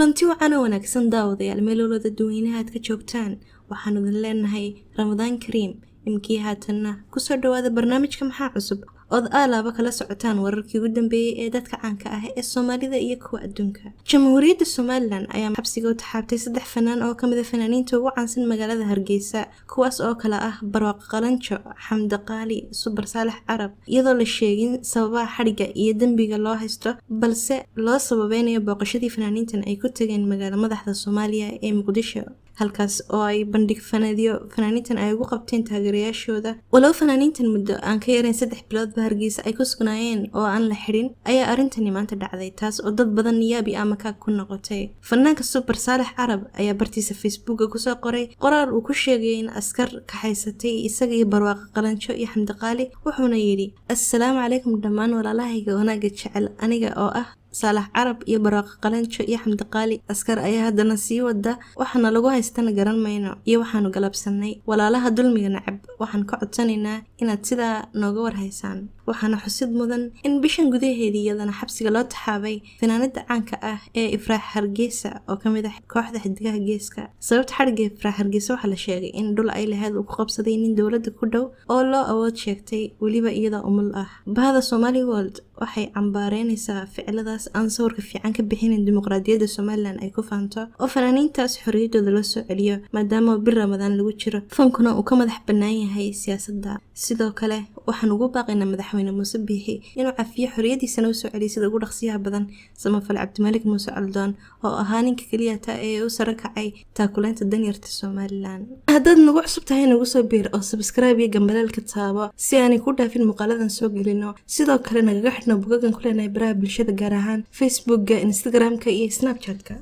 kulanti wacan wanaagsan daawadayaal meelowda dadweynaha aad ka joogtaan waxaanu idin leenahay Ramadaan Kariim imkii haatanna ku soo dhawaada barnaamijka maxaa cusub oo aalaaba kala socotaan wararkii ugu dambeeyay ee dadka caanka ah ee Soomaalida iyo kuwa adduunka. Jamhuuriyadda Somaliland ayaa xabsiga u taxaabtay 3 fanaan oo kamid ah fanaaniinta ugu caansan magaalada Hargeysa kuwaas oo kala ah Barwaaqo Qalanjo, Xamda, Qaali, Super Saalax Arab iyadoo la sheegin sababaha xariga iyo dambiga loo haysto balse loo sababeynayo booqashadii fanaaniintan ay ku tageen magaalada madaxda Soomaaliya ee Muqdisho halkaas oo ay bandhig fanaaniintan ay ugu qabteen taageerayaashooda walow fanaaniintan muddo aan ka yareyn 3 bilood Hargeysa ay ku sugnaayeen oo aan la xirin ayaa arintani maanta dhacday taas oo dad badan yaabi ama ka ku noqotay. Fanaanka Super Saalax Arab ayaa bartiisa Facebook ku soo qoray qoraal uu ku sheegay in askar ka haysatay isaga iyo Barwaaqo Qalanjo iyo Xamda Qaali wuxuuna yiri assalaamu calaykum dhammaan walaalahayga wanaaga jecel aniga oo ah Saalax Arab iyo Barwaaqo Qalanjo iyo Xamda Qaali askar ayaa hadana sii wada waxana lagu haystana garan mayno iyo waxaanu galabsanay walaalaha dulmiga nacab waxaan ka codsanaynaa inaad sida nooga warhaysaan waxaana xusid mudan in bishan gudaheedii iyadana xabsiga loo taxaabay fanaanada caanka ah ee Ifraax Hargeysa oo kamid ah kooxda xidigaha geeska sababta xariga Ifraax Hargeysa waxa la sheegay in dhul ay lahayd uu ku qabsaday nin dawladda ku dhow oo loo awood sheegtay waliba iyada umul ah bahada Somaliland waxay cambaareenaysaa ficiladaas aan sawirka fiican ka bixinin dimuqraadiyadda Somaliland ay ku faanto oo fanaaniintaas xorriyadooda loo soo celiyo maadaama bir Ramadaan lagu jiro fankuna uu ka madax bannaan yahay siyaasadda sidoo kale waxaan ugu baaqaynaa madaxweyne Muuse Biixi inuu cafiyo xorriyadiisa u soo celiyo sida ugu dhaqsiyaha badan samafal Cabdimalik Muuse Aldoon oo ahaa ninka kaliya ee u sarakacay taakuleenta danyarta Somaliland. haddaad nagu cusub tahay nagu soo biir oo subscribe iyo gambalaalka taabo si aanay ku dhaafin muuqaaladan soo gelino sidoo kale nagaga xidhno bugagan ku leenahay baraha bulshada gaar ahaan Facebookga, Instagramka iyo Snapchatka.